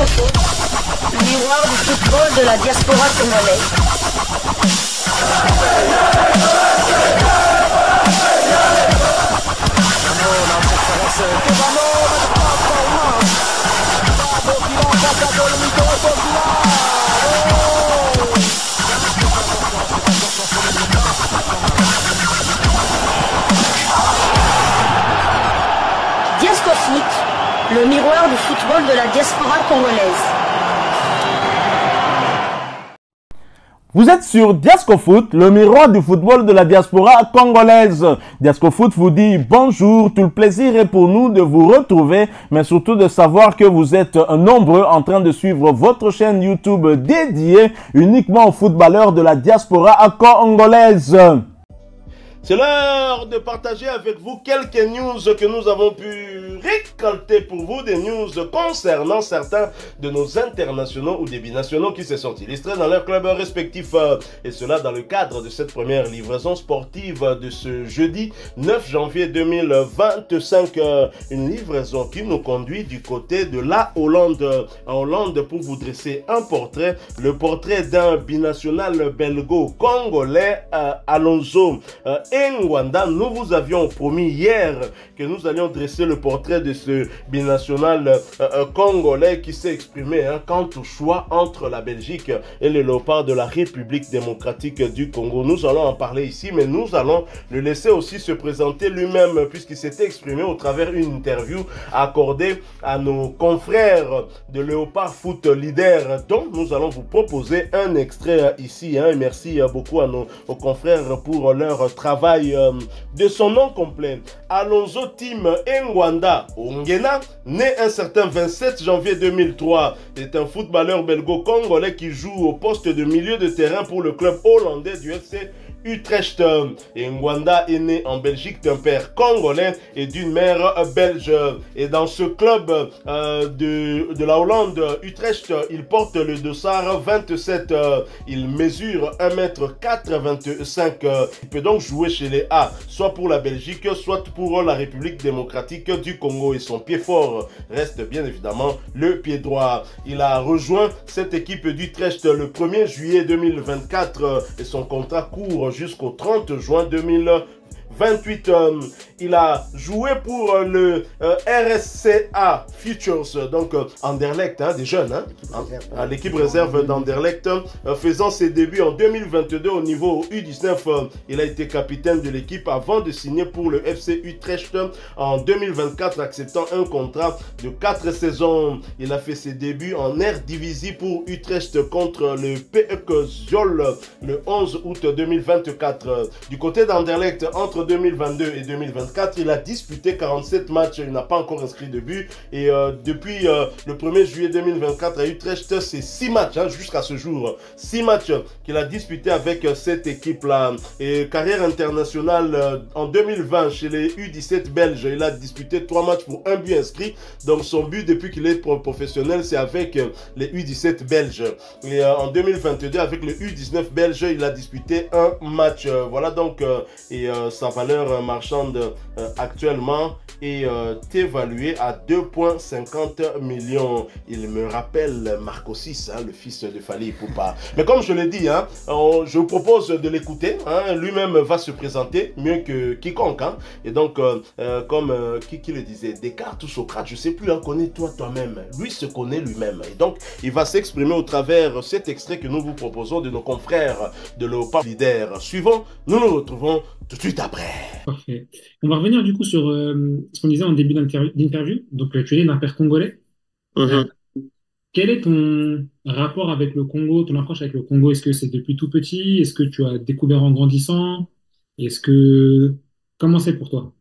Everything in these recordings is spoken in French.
Foot, le miroir du football de la diaspora congolaise. Diasco Foot, le miroir du football de la diaspora congolaise. Vous êtes sur Diasco Foot, le miroir du football de la diaspora congolaise. Diasco Foot vous dit bonjour, tout le plaisir est pour nous de vous retrouver, mais surtout de savoir que vous êtes nombreux en train de suivre votre chaîne YouTube dédiée uniquement aux footballeurs de la diaspora congolaise. C'est l'heure de partager avec vous quelques news que nous avons pu récolter pour vous, des news concernant certains de nos internationaux ou des binationaux qui se sont illustrés dans leurs clubs respectifs. Et cela dans le cadre de cette première livraison sportive de ce jeudi 9 janvier 2025. Une livraison qui nous conduit du côté de la Hollande. En Hollande, pour vous dresser un portrait, le portrait d'un binational belgo-congolais, Alonso Ngwanda. Nous vous avions promis hier que nous allions dresser le portrait de ce binational congolais qui s'est exprimé quant au choix entre la Belgique et les léopards de la République démocratique du Congo. Nous allons en parler ici, mais nous allons le laisser aussi se présenter lui-même puisqu'il s'était exprimé au travers d'une interview accordée à nos confrères de Léopard Foot Leader, dont nous allons vous proposer un extrait ici. Et merci beaucoup à nos confrères pour leur travail. De son nom complet, Alonso Tim Ngwanda Ongena, né un certain 27 janvier 2003, est un footballeur belgo-congolais qui joue au poste de milieu de terrain pour le club hollandais du FC Utrecht. Et Ngwanda est né en Belgique d'un père congolais et d'une mère belge. Et dans ce club de la Hollande, Utrecht, il porte le dossard 27. Il mesure 1,85 m. Il peut donc jouer chez les A, soit pour la Belgique, soit pour la République démocratique du Congo. Et son pied fort reste bien évidemment le pied droit. Il a rejoint cette équipe d'Utrecht le 1er juillet 2024 et son contrat court jusqu'au 30 juin 2028. Il a joué pour le RSCA Futures, donc Anderlecht, des jeunes, l'équipe réserve d'Anderlecht, faisant ses débuts en 2022 au niveau U19. Il a été capitaine de l'équipe avant de signer pour le FC Utrecht en 2024, acceptant un contrat de 4 saisons. Il a fait ses débuts en Eredivisie pour Utrecht contre le PEC Zwolle le 11 août 2024. Du côté d'Anderlecht, entre 2022 et 2024, il a disputé 47 matchs, il n'a pas encore inscrit de but. Et depuis le 1er juillet 2024 à Utrecht, c'est 6 matchs jusqu'à ce jour. 6 matchs qu'il a disputé avec cette équipe-là. Et carrière internationale en 2020 chez les U17 belges, il a disputé 3 matchs pour un but inscrit. Donc son but depuis qu'il est professionnel, c'est avec les U17 belges. Et en 2022 avec le U19 belge, il a disputé un match. Voilà donc sa valeur marchande actuellement est évaluée à 2,50 millions. Il me rappelle Marco 6, le fils de Fally Ipupa. Mais comme je l'ai dit, je vous propose de l'écouter. Lui-même va se présenter mieux que quiconque. Et donc, comme qui le disait, Descartes ou Socrate, je ne sais plus, connais-toi toi-même. Lui se connaît lui-même. Et donc, il va s'exprimer au travers cet extrait que nous vous proposons de nos confrères de Léopard Leader. Suivant, nous nous retrouvons tout de suite après. Parfait. On va revenir du coup sur ce qu'on disait en début d'interview. Donc, tu es né d'un père congolais. Quel est ton rapport avec le Congo, ton approche avec le Congo? Est-ce que c'est depuis tout petit? Est-ce que tu as découvert en grandissant? Est-ce que... Comment c'est pour toi?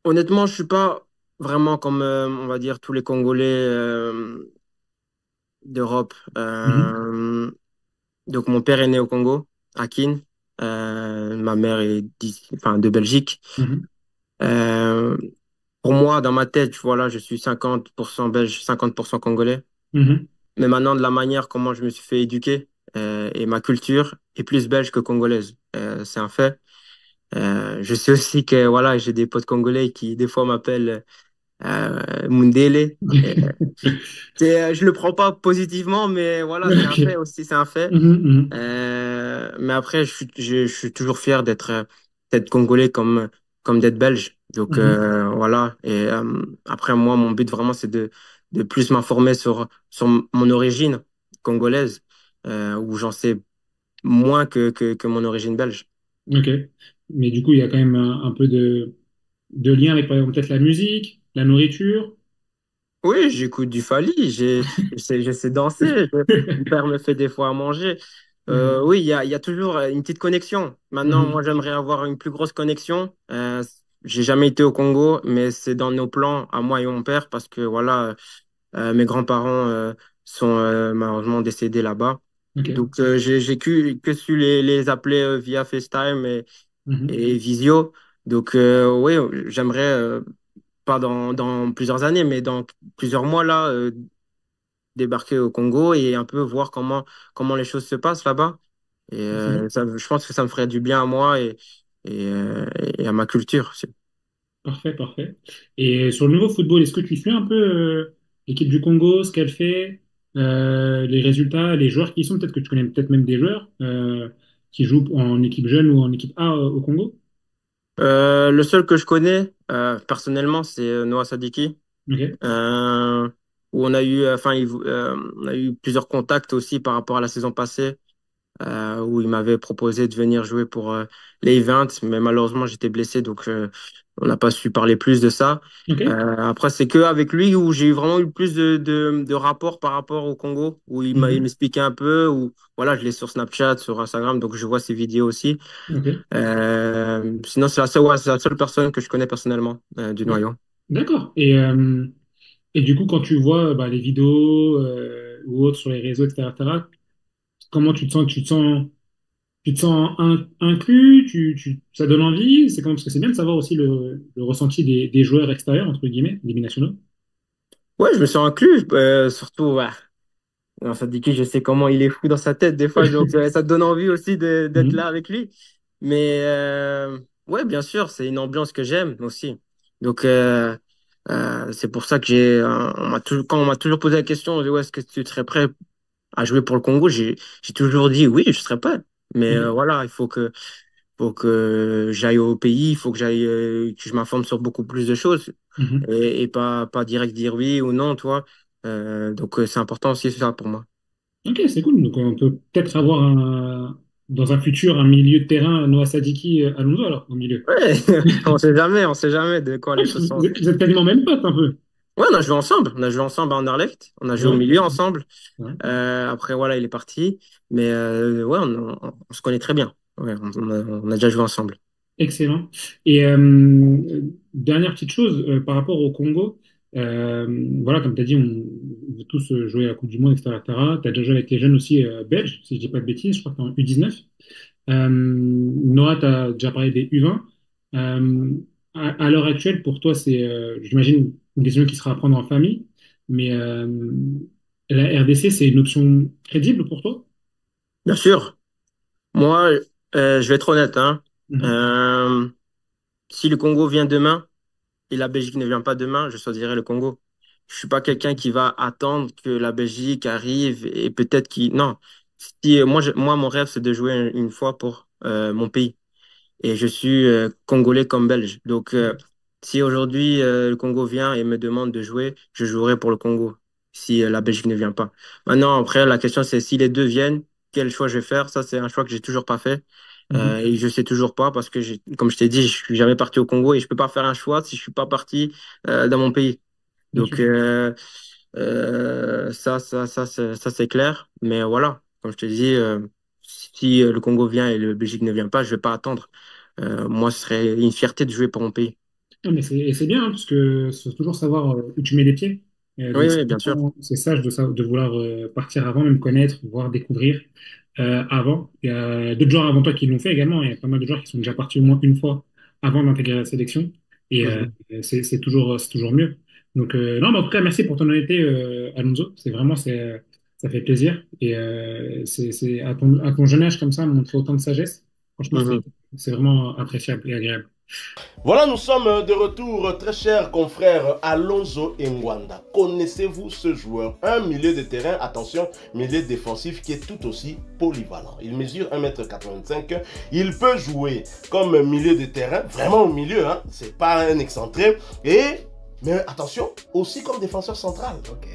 Honnêtement, je suis pas vraiment comme, on va dire, tous les Congolais d'Europe. Mhm. Donc, mon père est né au Congo, à Kin. Ma mère est de Belgique. Mhm. Euh, pour moi, dans ma tête, voilà, je suis 50% belge, 50% congolais. Mhm. Mais maintenant, de la manière comment je me suis fait éduquer et ma culture est plus belge que congolaise. C'est un fait. Je sais aussi que voilà, j'ai des potes congolais qui des fois m'appellent Mundele. Je le prends pas positivement, mais voilà, c'est un fait Ok. aussi, c'est un fait. Mhm, mhm, Mais après, je suis toujours fier d'être congolais comme d'être belge. Donc mhm. voilà. Et après, moi, mon but vraiment, c'est de plus m'informer sur mon origine congolaise, où j'en sais moins que mon origine belge. Ok. Mais du coup, il y a quand même un peu de lien avec, par exemple, peut-être la musique, la nourriture. Oui, j'écoute du Fally, je sais danser, mon père me fait des fois à manger. Mhm, Oui, il y a toujours une petite connexion. Maintenant, moi, mhm. j'aimerais avoir une plus grosse connexion. J'ai jamais été au Congo, mais c'est dans nos plans, à moi et mon père, parce que voilà, mes grands-parents sont malheureusement décédés là-bas. Ok. Donc, j'ai que su les appeler via FaceTime Mhm. et Visio. Donc, oui, j'aimerais pas dans plusieurs années, mais dans plusieurs mois là, débarquer au Congo et un peu voir comment les choses se passent là-bas. Et Excellent. je pense que ça me ferait du bien à moi et à ma culture aussi. Parfait, parfait. Et sur le niveau football, est-ce que tu suis un peu l'équipe du Congo, ce qu'elle fait, les résultats, les joueurs qui y sont? Peut-être que tu connais peut-être même des joueurs qui jouent en équipe jeune ou en équipe A au Congo? Le seul que je connais personnellement, c'est Noah Sadiki, Ok. euh, où on a eu plusieurs contacts aussi par rapport à la saison passée. Où il m'avait proposé de venir jouer pour les Events, mais malheureusement j'étais blessé, donc on n'a pas su parler plus de ça. Ok. Après, c'est que avec lui où j'ai vraiment eu plus de rapports par rapport au Congo, où il Mhm. m'expliquait un peu, où voilà, je l'ai sur Snapchat, sur Instagram, donc je vois ses vidéos aussi. Ok. Sinon, c'est la seule personne que je connais personnellement du D- noyau. D'accord. Et du coup, quand tu vois bah, les vidéos ou autres sur les réseaux, etc., comment tu te sens? Tu te sens inclus? Ça donne envie? C'est comment? Parce que c'est bien de savoir aussi le ressenti des joueurs extérieurs, entre guillemets, des binationaux. Ouais, je me sens inclus, surtout. Ouais. Non, Sadiki, je sais comment il est fou dans sa tête des fois, donc ça te donne envie aussi d'être là Mhm. avec lui. Mais ouais, bien sûr, c'est une ambiance que j'aime aussi. Donc c'est pour ça que quand on m'a toujours posé la question, ouais, est-ce que tu serais prêt à jouer pour le Congo? J'ai toujours dit oui, je serais prêt. Mais Ok. voilà, faut que j'aille au pays, il faut que que je m'informe sur beaucoup plus de choses Mhm. et pas direct dire oui ou non, toi. Donc c'est important aussi ça pour moi. Ok, c'est cool. Donc, on peut peut-être avoir dans un futur un milieu de terrain, Noah Sadiki, Alonso, alors, au milieu. Ouais, on sait jamais de quoi Ouais, les parce que choses sont. vous êtes quasiment même potes, un peu. Ouais, on a joué ensemble à Anderlecht, on a joué au Ouais. milieu ensemble. Ouais. Après, voilà, il est parti. Mais ouais, on se connaît très bien. Ouais, on a déjà joué ensemble. Excellent. Et dernière petite chose par rapport au Congo, voilà, comme tu as dit, on veut tous jouer à la Coupe du Monde, etc. Tu as déjà joué avec les jeunes aussi belges, si je dis pas de bêtises, je crois que tu en U19. Noah, tu as déjà parlé des U20. Euh, à l'heure actuelle, pour toi, c'est, j'imagine, une décision qui sera à prendre en famille, mais la RDC, c'est une option crédible pour toi? Bien sûr, moi, je vais être honnête, hein. Mhm. Euh, Si le Congo vient demain et la Belgique ne vient pas demain, je choisirai le Congo. Je suis pas quelqu'un qui va attendre que la Belgique arrive et peut-être qui. Non. Si, moi, mon rêve, c'est de jouer une fois pour mon pays. Et je suis congolais comme belge. Donc, si aujourd'hui le Congo vient et me demande de jouer, je jouerai pour le Congo si la Belgique ne vient pas. Maintenant, après, la question c'est si les deux viennent, quel choix je vais faire? Ça, c'est un choix que j'ai toujours pas fait. Mhm. Et je sais toujours pas parce que comme je t'ai dit, je suis jamais parti au Congo et je peux pas faire un choix si je suis pas parti dans mon pays. Bien Donc, sûr. ça, c'est clair. Mais voilà, comme je te dis, si le Congo vient et le Belgique ne vient pas, je vais pas attendre. Moi, ce serait une fierté de jouer pour mon pays. Non, mais c'est bien, hein, parce que faut toujours savoir où tu mets les pieds. Oui, Donc, oui, bien sûr. c'est sage de vouloir partir avant, même connaître, voir, découvrir avant. Il y a d'autres joueurs avant toi qui l'ont fait également. Il y a pas mal de joueurs qui sont déjà partis au moins une fois avant d'intégrer la sélection. Et Mhm. c'est toujours mieux. Donc, non, mais en tout cas, merci pour ton honnêteté, Alonso. C'est vraiment, ça fait plaisir. Et c'est à ton jeune âge comme ça, montrer autant de sagesse. Franchement, Mhm. c'est vraiment appréciable et agréable. Voilà, nous sommes de retour, très chers confrères. Alonso Ngwanda. Connaissez-vous ce joueur? Un milieu de terrain, attention, milieu défensif qui est tout aussi polyvalent. Il mesure 1,85 m. Il peut jouer comme milieu de terrain, vraiment au milieu, hein. C'est pas un excentré. Mais attention, aussi comme défenseur central. Ok.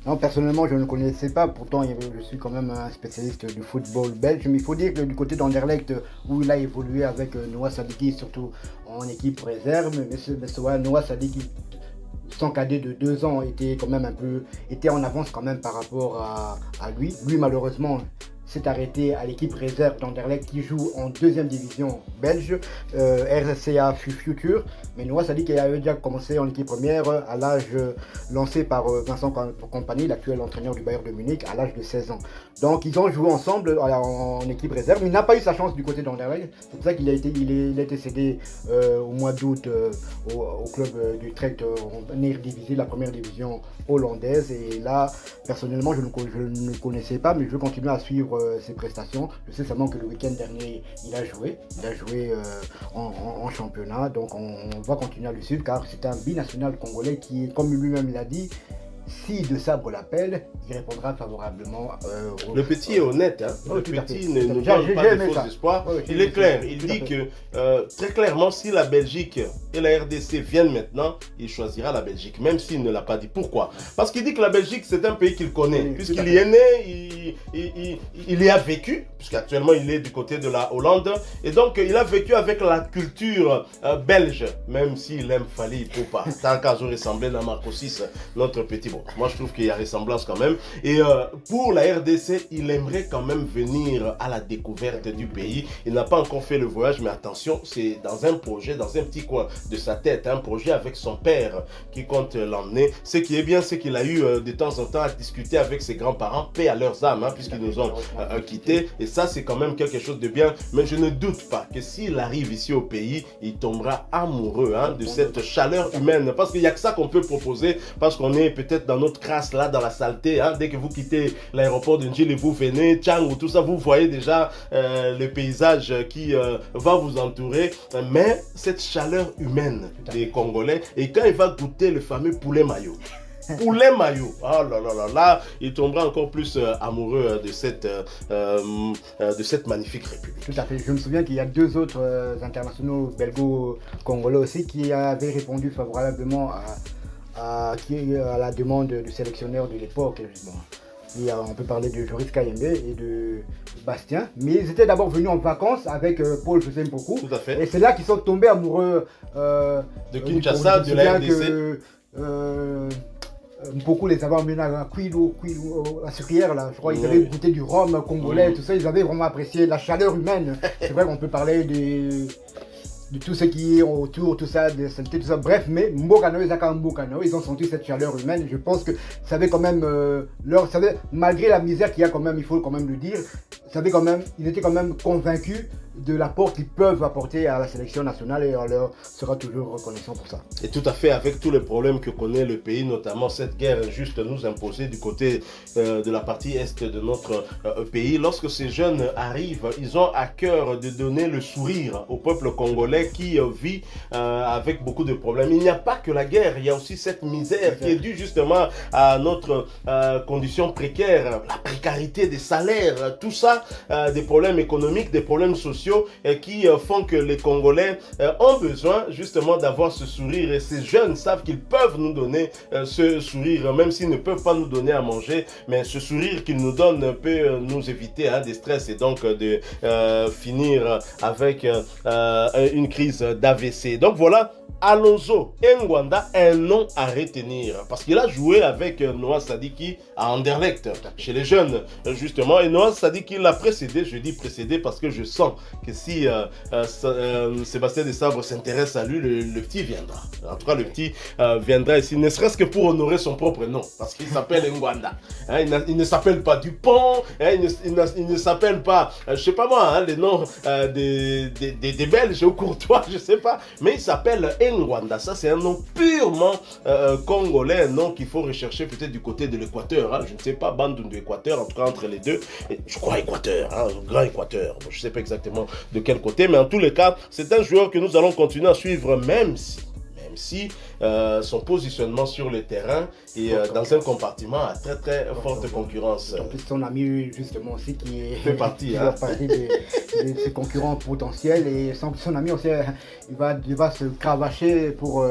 Non, personnellement, je ne connaissais pas. Pourtant, je suis quand même un spécialiste du football belge. Mais il faut dire que du côté d'Anderlecht, où il a évolué avec Noah Sadiki, surtout en équipe réserve, mais Noah Sadiki, son cadet de 2 ans, était quand même était en avance quand même par rapport à lui. Lui, malheureusement, s'est arrêté à l'équipe réserve d'Anderlecht qui joue en 2e division belge, RCA Future. Mais Noah Sadiki avait déjà commencé en équipe première à l'âge lancé par Vincent Kompany, l'actuel entraîneur du Bayern de Munich, à l'âge de 16 ans. Donc ils ont joué ensemble en équipe réserve. Il n'a pas eu sa chance du côté d'Anderlecht. C'est pour ça qu'il a été cédé au mois d'août au club d'Utrecht en Eredivisie, la première division hollandaise. Et là, personnellement, je ne connaissais pas, mais je veux continuer à suivre ses prestations. Je sais seulement que le week-end dernier, il a joué en championnat. Donc on va continuer à le suivre car c'est un binational congolais qui, comme lui-même l'a dit, si De Sabre l'appelle, il répondra favorablement. Le petit est honnête, hein. Oh, le petit ne donne pas de faux espoirs. Il est clair, il dit que très clairement, si la Belgique et la RDC viennent maintenant, il choisira la Belgique, même s'il ne l'a pas dit. Pourquoi? Parce qu'il dit que la Belgique, c'est un pays qu'il connaît, puisqu'il y est né, il y a vécu, puisqu'actuellement il est du côté de la Hollande, et donc il a vécu avec la culture belge, même s'il aime Fally Ipupa. Tant qu'à ressembler à Marco 6, notre petit bon. Moi, je trouve qu'il y a ressemblance quand même. Et pour la RDC, il aimerait quand même venir à la découverte du pays. Il n'a pas encore fait le voyage, mais attention, c'est dans un projet, dans un petit coin de sa tête, un projet avec son père qui compte l'emmener. Ce qui est bien, c'est qu'il a eu de temps en temps à discuter avec ses grands-parents, paix à leurs âmes, hein, puisqu'ils nous ont quittés. Et ça, c'est quand même quelque chose de bien. Mais je ne doute pas que s'il arrive ici au pays, il tombera amoureux, hein, de cette chaleur humaine. Parce qu'il n'y a que ça qu'on peut proposer, parce qu'on est peut-être dans notre crasse là, dans la saleté, hein. Dès que vous quittez l'aéroport de Njil et vous venez, Tchang ou tout ça, vous voyez déjà le paysage qui va vous entourer. Mais cette chaleur humaine des Congolais, et quand il va goûter le fameux poulet maillot, poulet maillot, oh là là là là, il tombera encore plus amoureux de cette magnifique république. Tout à fait. Je me souviens qu'il y a 2 autres internationaux belgo-congolais aussi qui avaient répondu favorablement à la demande du sélectionneur de l'époque. Bon, on peut parler de Joris Kayembe et de Bastien, mais ils étaient d'abord venus en vacances avec Paul José Mpoku. Tout à fait. Et c'est là qu'ils sont tombés amoureux de Kinshasa, de la RDC. Mpoku les avait emmenés à Kwilu, la sucrière là, je crois qu'ils avaient goûté du rhum congolais, tout ça, ils avaient vraiment apprécié la chaleur humaine. C'est vrai qu'on peut parler de tout ce qui est autour, tout ça, de saleté, tout ça, bref, mais Mbokano, ils ont senti cette chaleur humaine. Je pense que ça avait quand même malgré la misère qu'il y a quand même, il faut quand même le dire, ils étaient quand même convaincus de l'apport qu'ils peuvent apporter à la sélection nationale et on leur sera toujours reconnaissant pour ça. Et tout à fait, avec tous les problèmes que connaît le pays, notamment cette guerre injuste nous imposée du côté de la partie est de notre pays. Lorsque ces jeunes arrivent, ils ont à cœur de donner le sourire au peuple congolais qui vit avec beaucoup de problèmes. Il n'y a pas que la guerre, il y a aussi cette misère qui est due justement à notre condition précaire, la précarité des salaires, tout ça, des problèmes économiques, des problèmes sociaux qui font que les Congolais ont besoin justement d'avoir ce sourire, et ces jeunes savent qu'ils peuvent nous donner ce sourire, même s'ils ne peuvent pas nous donner à manger, mais ce sourire qu'ils nous donnent peut nous éviter des stress et donc de finir avec une crise d'AVC. Donc voilà, Alonso Ngwanda, un nom à retenir parce qu'il a joué avec Noah Sadiki à Anderlecht chez les jeunes justement, et Noah Sadiki l'a précédé. Je dis précédé parce que je sens que si Sébastien De Sabre s'intéresse à lui, le petit viendra. En tout cas, le petit viendra ici, ne serait-ce que pour honorer son propre nom, parce qu'il s'appelle Ngwanda. Hein, il ne s'appelle pas Dupont, hein, il ne s'appelle pas, je sais pas moi, hein, les noms des Belges ou Courtois, je sais pas, mais il s'appelle Ngwanda. Ça, c'est un nom purement congolais, un nom qu'il faut rechercher peut-être du côté de l'Équateur. Hein. Je ne sais pas, Bandundu Équateur, en tout cas entre les deux. Je crois Équateur, hein, grand Équateur. Je ne sais pas exactement de quel côté, mais en tous les cas, c'est un joueur que nous allons continuer à suivre, même si son positionnement sur le terrain est dans un compartiment à très très forte concurrence. En plus, son ami justement aussi qui fait partie, de ses concurrents potentiels, et son ami aussi, il va se cravacher pour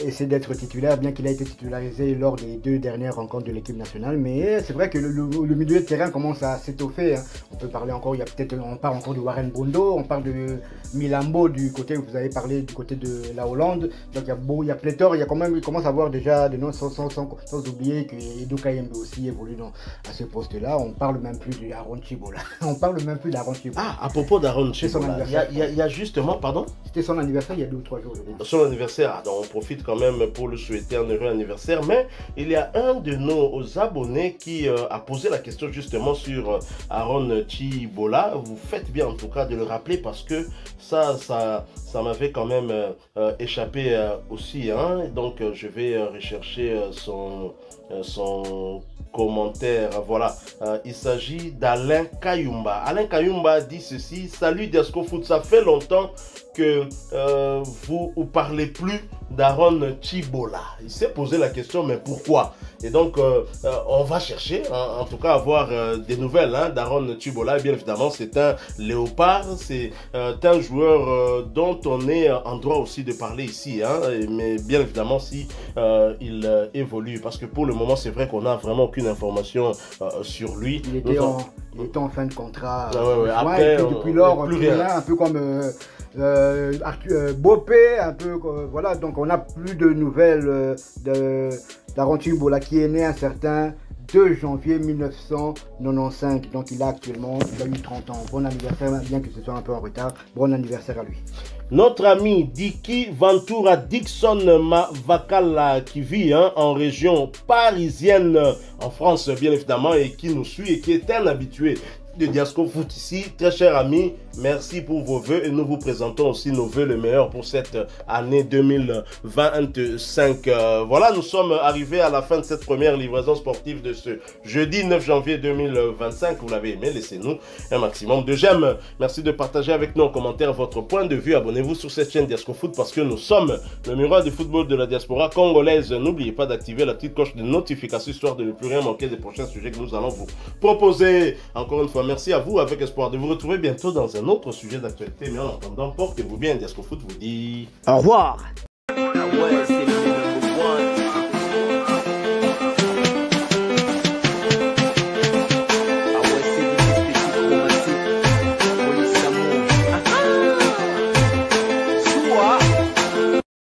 essayer d'être titulaire, bien qu'il ait été titularisé lors des 2 dernières rencontres de l'équipe nationale. Mais c'est vrai que le milieu de terrain commence à s'étoffer. Hein. On peut parler encore, on parle encore de Warren Bondo, on parle de Milambo du côté, vous avez parlé du côté de la Hollande. Donc il y a pléthore, il commence à avoir déjà des noms, sans oublier que Edo Kayembe aussi évolue à ce poste-là. On parle même plus d'Aaron Chibola. On parle même plus d'Aaron Chibola. Ah, à propos d'Aaron Chibola, il y a justement, pardon? C'était son anniversaire il y a 2 ou 3 jours. Son anniversaire, donc on profite quand même pour lui souhaiter un heureux anniversaire, mais il y a un de nos abonnés qui a posé la question justement sur Aaron Chibola. Vous faites bien en tout cas de le rappeler, parce que ça m'avait quand même échappé aussi, hein. Donc je vais rechercher son commentaire. Voilà, il s'agit d'Alain Kayumba. Alain Kayumba dit ceci: salut Diasco Foot, ça fait longtemps que vous ne parlez plus d'Aaron Chibola. Il s'est posé la question, mais pourquoi? Et donc on va chercher, en tout cas, avoir des nouvelles d'Aaron Chibola. Et bien évidemment, c'est un léopard, c'est un joueur dont on est en droit aussi de parler ici, hein, mais bien évidemment si il évolue, parce que pour le moment c'est vrai qu'on n'a vraiment aucune information sur lui. Il était en fin de contrat. Après, depuis lors, plus rien. Un peu comme Bopé, un peu voilà. Donc on n'a plus de nouvelles d'Aaron Chibola, qui est né un certain 2 janvier 1995. Donc il a eu 30 ans. Bon anniversaire, bien que ce soit un peu en retard. Bon anniversaire à lui. Notre ami Diki Ventura Dixon Mavakala, qui vit en région parisienne en France bien évidemment, et qui nous suit et qui est un habitué de Diasco Foot ici. Très cher ami, merci pour vos vœux, et nous vous présentons aussi nos vœux les meilleurs pour cette année 2025. Voilà, nous sommes arrivés à la fin de cette première livraison sportive de ce jeudi 9 janvier 2025. Vous l'avez aimé, laissez-nous un maximum de j'aime. Merci de partager avec nous en commentaire votre point de vue. Abonnez-vous sur cette chaîne Diasco Foot, parce que nous sommes le miroir du football de la diaspora congolaise. N'oubliez pas d'activer la petite cloche de notification, histoire de ne plus rien manquer des prochains sujets que nous allons vous proposer. Encore une fois, merci à vous, avec espoir de vous retrouver bientôt dans un autre sujet d'actualité. Mais en attendant, portez-vous bien. Diasco Foot vous dit au revoir.